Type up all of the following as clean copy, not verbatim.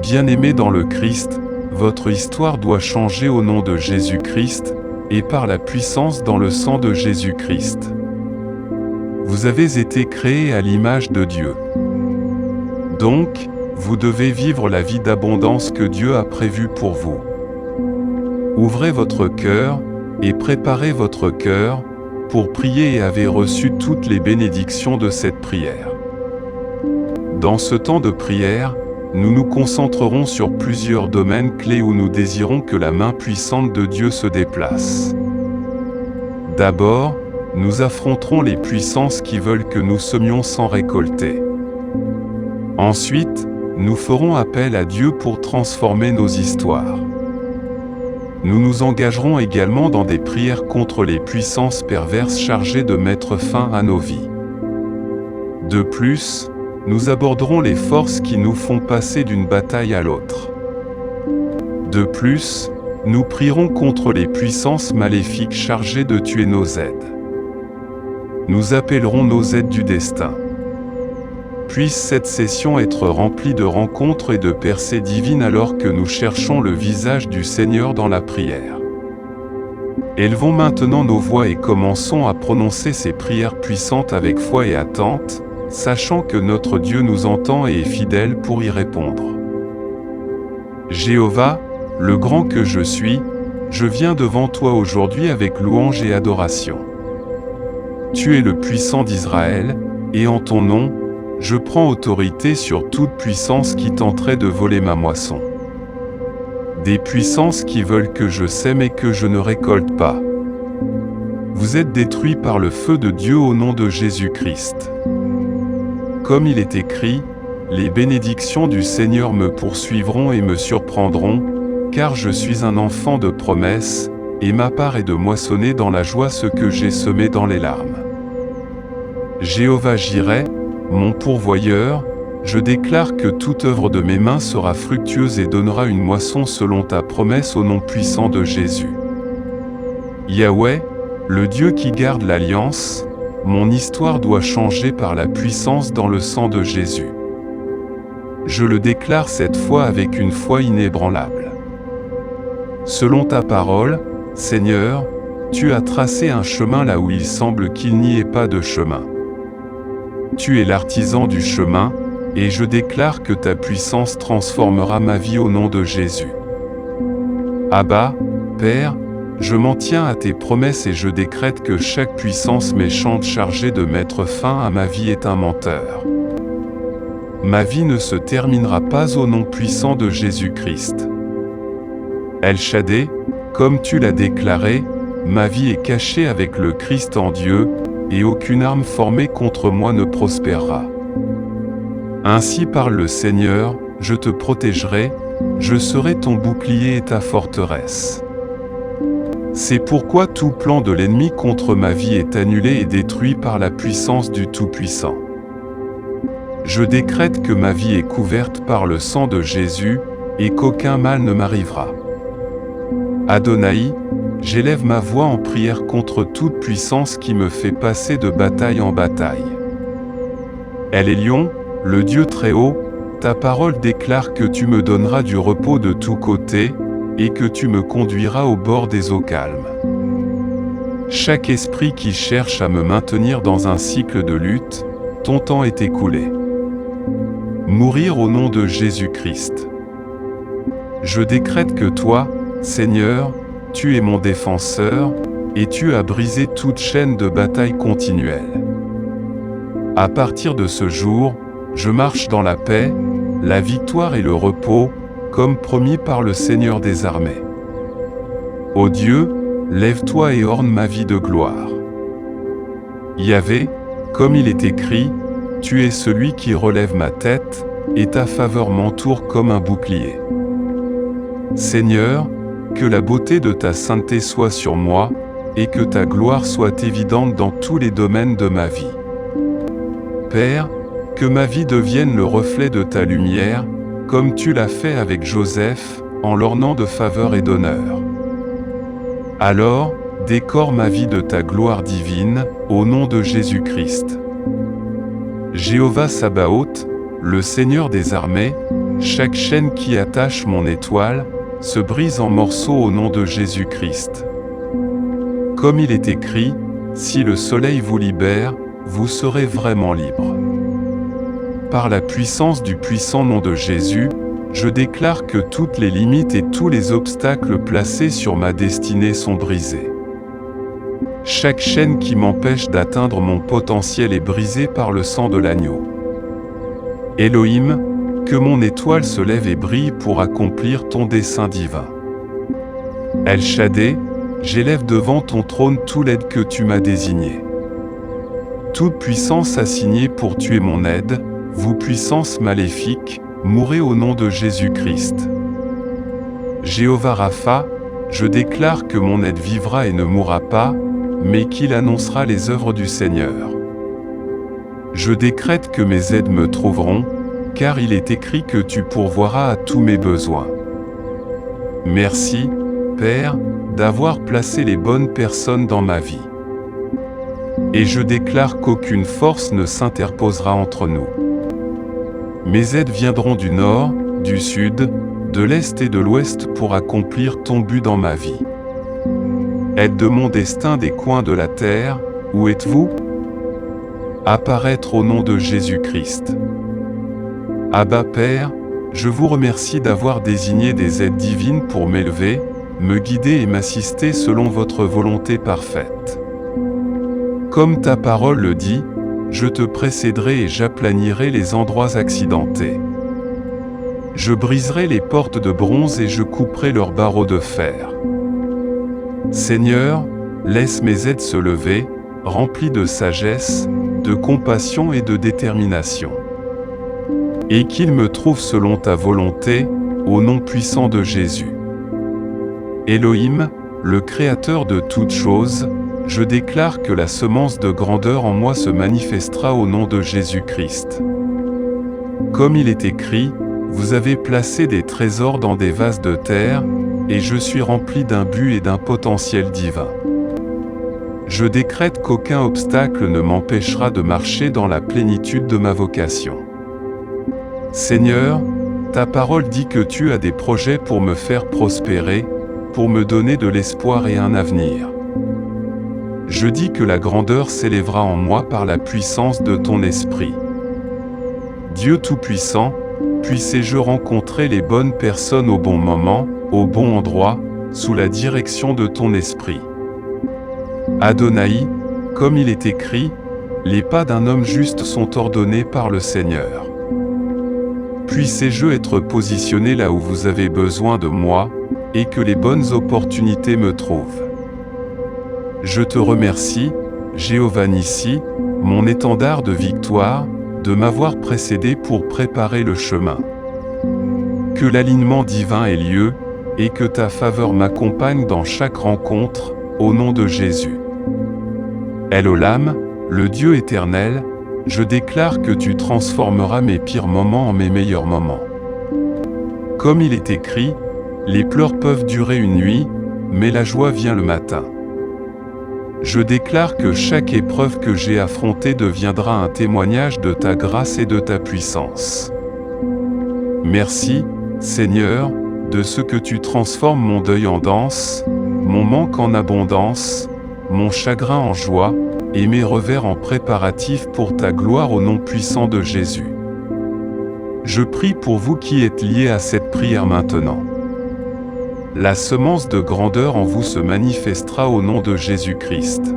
Bien-aimés dans le Christ, votre histoire doit changer au nom de Jésus-Christ, et par la puissance dans le sang de Jésus-Christ. Vous avez été créés à l'image de Dieu. Donc, vous devez vivre la vie d'abondance que Dieu a prévue pour vous. Ouvrez votre cœur, et préparez votre cœur, pour prier et avez reçu toutes les bénédictions de cette prière. Dans ce temps de prière, nous nous concentrerons sur plusieurs domaines clés où nous désirons que la main puissante de Dieu se déplace. D'abord, nous affronterons les puissances qui veulent que nous semions sans récolter. Ensuite, nous ferons appel à Dieu pour transformer nos histoires. Nous nous engagerons également dans des prières contre les puissances perverses chargées de mettre fin à nos vies. De plus, nous aborderons les forces qui nous font passer d'une bataille à l'autre. De plus, nous prierons contre les puissances maléfiques chargées de tuer nos aides. Nous appellerons nos aides du destin. Puisse cette session être remplie de rencontres et de percées divines alors que nous cherchons le visage du Seigneur dans la prière. Élevons maintenant nos voix et commençons à prononcer ces prières puissantes avec foi et attente, sachant que notre Dieu nous entend et est fidèle pour y répondre. Jéhovah, le grand que je suis, je viens devant toi aujourd'hui avec louange et adoration. Tu es le puissant d'Israël, et en ton nom, je prends autorité sur toute puissance qui tenterait de voler ma moisson. Des puissances qui veulent que je sème et que je ne récolte pas. Vous êtes détruits par le feu de Dieu au nom de Jésus-Christ. Comme il est écrit, les bénédictions du Seigneur me poursuivront et me surprendront, car je suis un enfant de promesse, et ma part est de moissonner dans la joie ce que j'ai semé dans les larmes. Jéhovah Jireh, mon pourvoyeur, je déclare que toute œuvre de mes mains sera fructueuse et donnera une moisson selon ta promesse au nom puissant de Jésus. Yahweh, le Dieu qui garde l'alliance, mon histoire doit changer par la puissance dans le sang de Jésus. Je le déclare cette fois avec une foi inébranlable. Selon ta parole, Seigneur, tu as tracé un chemin là où il semble qu'il n'y ait pas de chemin. Tu es l'artisan du chemin, et je déclare que ta puissance transformera ma vie au nom de Jésus. Abba, Père, je m'en tiens à tes promesses et je décrète que chaque puissance méchante chargée de mettre fin à ma vie est un menteur. Ma vie ne se terminera pas au nom puissant de Jésus-Christ. El Shaddai, comme tu l'as déclaré, ma vie est cachée avec le Christ en Dieu, et aucune arme formée contre moi ne prospérera. Ainsi parle le Seigneur, je te protégerai, je serai ton bouclier et ta forteresse. C'est pourquoi tout plan de l'ennemi contre ma vie est annulé et détruit par la puissance du Tout-Puissant. Je décrète que ma vie est couverte par le sang de Jésus, et qu'aucun mal ne m'arrivera. Adonai, j'élève ma voix en prière contre toute puissance qui me fait passer de bataille en bataille. El Elyon, le Dieu très haut, ta parole déclare que tu me donneras du repos de tous côtés, et que tu me conduiras au bord des eaux calmes. Chaque esprit qui cherche à me maintenir dans un cycle de lutte, ton temps est écoulé. Mourir au nom de Jésus-Christ. Je décrète que toi, Seigneur, tu es mon défenseur, et tu as brisé toute chaîne de bataille continuelle. À partir de ce jour, je marche dans la paix, la victoire et le repos, comme promis par le Seigneur des armées. Ô Dieu, lève-toi et orne ma vie de gloire. Yahvé, comme il est écrit, tu es celui qui relève ma tête, et ta faveur m'entoure comme un bouclier. Seigneur, que la beauté de ta sainteté soit sur moi, et que ta gloire soit évidente dans tous les domaines de ma vie. Père, que ma vie devienne le reflet de ta lumière, comme tu l'as fait avec Joseph, en l'ornant de faveur et d'honneur. Alors, décore ma vie de ta gloire divine, au nom de Jésus-Christ. Jéhovah Sabaoth, le Seigneur des armées, Chaque chaîne qui attache mon étoile se brise en morceaux au nom de Jésus-Christ. Comme il est écrit, si le soleil vous libère, vous serez vraiment libre. Par la puissance du puissant nom de Jésus, je déclare que toutes les limites et tous les obstacles placés sur ma destinée sont brisés. Chaque chaîne qui m'empêche d'atteindre mon potentiel est brisée par le sang de l'agneau. Elohim, que mon étoile se lève et brille pour accomplir ton dessein divin. El Shaddai, j'élève devant ton trône tout l'aide que tu m'as désigné. Toute puissance assignée pour tuer mon aide, vous puissance maléfique, mourez au nom de Jésus-Christ. Jéhovah Rapha, je déclare que mon aide vivra et ne mourra pas, mais qu'il annoncera les œuvres du Seigneur. Je décrète que mes aides me trouveront, car il est écrit que tu pourvoiras à tous mes besoins. Merci, Père, d'avoir placé les bonnes personnes dans ma vie. Et je déclare qu'aucune force ne s'interposera entre nous. Mes aides viendront du nord, du sud, de l'est et de l'ouest pour accomplir ton but dans ma vie. Aide de mon destin des coins de la terre, où êtes-vous? Apparaître au nom de Jésus-Christ. Abba Père, je vous remercie d'avoir désigné des aides divines pour m'élever, me guider et m'assister selon votre volonté parfaite. Comme ta parole le dit, je te précéderai et j'aplanirai les endroits accidentés. Je briserai les portes de bronze et je couperai leurs barreaux de fer. Seigneur, laisse mes aides se lever, remplies de sagesse, de compassion et de détermination. Et qu'ils me trouvent selon ta volonté, au nom puissant de Jésus. Elohim, le Créateur de toutes choses, je déclare que la semence de grandeur en moi se manifestera au nom de Jésus-Christ. Comme il est écrit, vous avez placé des trésors dans des vases de terre, et je suis rempli d'un but et d'un potentiel divin. Je décrète qu'aucun obstacle ne m'empêchera de marcher dans la plénitude de ma vocation. Seigneur, ta parole dit que tu as des projets pour me faire prospérer, pour me donner de l'espoir et un avenir. Je dis que la grandeur s'élèvera en moi par la puissance de ton esprit. Dieu Tout-Puissant, puissé-je rencontrer les bonnes personnes au bon moment, au bon endroit, sous la direction de ton esprit. Adonai, comme il est écrit, les pas d'un homme juste sont ordonnés par le Seigneur. Puissé-je être positionné là où vous avez besoin de moi, et que les bonnes opportunités me trouvent. Je te remercie, Jéhovah Nissi, mon étendard de victoire, de m'avoir précédé pour préparer le chemin. Que l'alignement divin ait lieu, et que ta faveur m'accompagne dans chaque rencontre, au nom de Jésus. El-Olam, le Dieu éternel, je déclare que tu transformeras mes pires moments en mes meilleurs moments. Comme il est écrit, les pleurs peuvent durer une nuit, mais la joie vient le matin. Je déclare que chaque épreuve que j'ai affrontée deviendra un témoignage de ta grâce et de ta puissance. Merci, Seigneur, de ce que tu transformes mon deuil en danse, mon manque en abondance, mon chagrin en joie, et mes revers en préparatifs pour ta gloire au nom puissant de Jésus. Je prie pour vous qui êtes liés à cette prière maintenant. La semence de grandeur en vous se manifestera au nom de Jésus-Christ.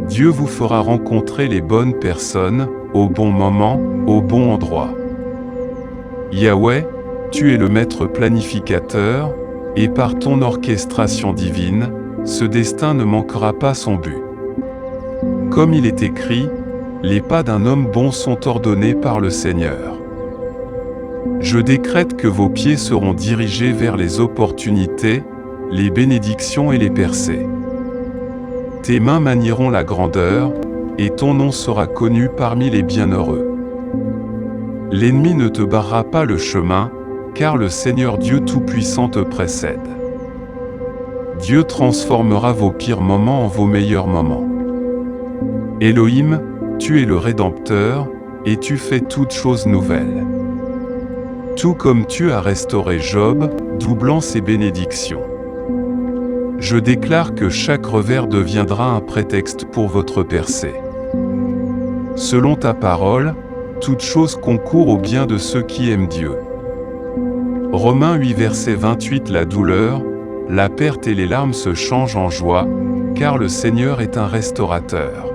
Dieu vous fera rencontrer les bonnes personnes, au bon moment, au bon endroit. Yahweh, tu es le maître planificateur, et par ton orchestration divine, ce destin ne manquera pas son but. Comme il est écrit, les pas d'un homme bon sont ordonnés par le Seigneur. Je décrète que vos pieds seront dirigés vers les opportunités, les bénédictions et les percées. Tes mains manieront la grandeur, et ton nom sera connu parmi les bienheureux. L'ennemi ne te barrera pas le chemin, car le Seigneur Dieu Tout-Puissant te précède. Dieu transformera vos pires moments en vos meilleurs moments. Elohim, tu es le Rédempteur, et tu fais toutes choses nouvelles. Tout comme tu as restauré Job, doublant ses bénédictions. Je déclare que chaque revers deviendra un prétexte pour votre percée. Selon ta parole, toute chose concourt au bien de ceux qui aiment Dieu. Romains 8 verset 28. La douleur, la perte et les larmes se changent en joie, car le Seigneur est un restaurateur.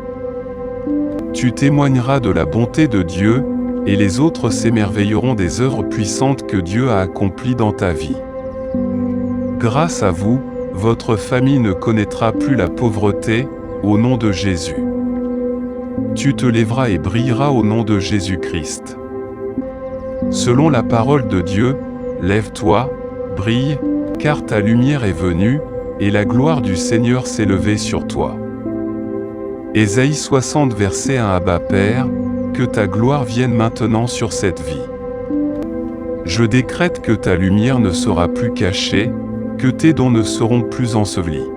Tu témoigneras de la bonté de Dieu, et les autres s'émerveilleront des œuvres puissantes que Dieu a accomplies dans ta vie. Grâce à vous, votre famille ne connaîtra plus la pauvreté, au nom de Jésus. Tu te lèveras et brilleras au nom de Jésus-Christ. Selon la parole de Dieu, lève-toi, brille, car ta lumière est venue, et la gloire du Seigneur s'est levée sur toi. Ésaïe 60 verset 1. Abba Père, que ta gloire vienne maintenant sur cette vie. Je décrète que ta lumière ne sera plus cachée, que tes dons ne seront plus ensevelis.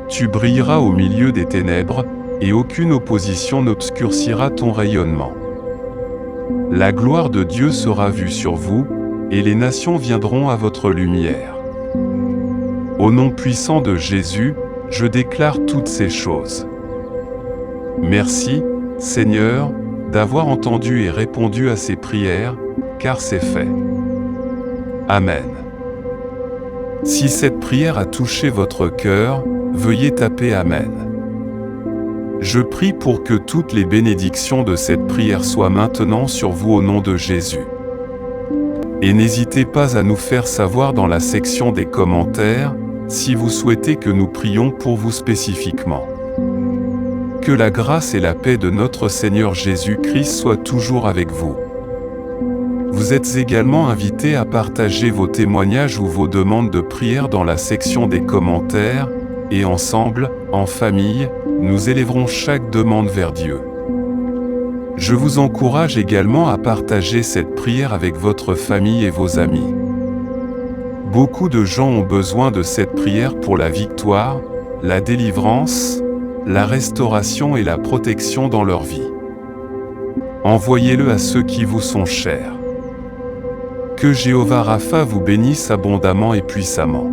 Tu brilleras au milieu des ténèbres, et aucune opposition n'obscurcira ton rayonnement. La gloire de Dieu sera vue sur vous, et les nations viendront à votre lumière. Au nom puissant de Jésus, je déclare toutes ces choses. Merci, Seigneur, d'avoir entendu et répondu à ces prières, car c'est fait. Amen. Si cette prière a touché votre cœur, veuillez taper Amen. Je prie pour que toutes les bénédictions de cette prière soient maintenant sur vous au nom de Jésus. Et n'hésitez pas à nous faire savoir dans la section des commentaires, si vous souhaitez que nous prions pour vous spécifiquement. Que la grâce et la paix de notre Seigneur Jésus-Christ soient toujours avec vous. Vous êtes également invités à partager vos témoignages ou vos demandes de prière dans la section des commentaires, et ensemble, en famille, nous élèverons chaque demande vers Dieu. Je vous encourage également à partager cette prière avec votre famille et vos amis. Beaucoup de gens ont besoin de cette prière pour la victoire, la délivrance, la restauration et la protection dans leur vie. Envoyez-le à ceux qui vous sont chers. Que Jéhovah Rapha vous bénisse abondamment et puissamment.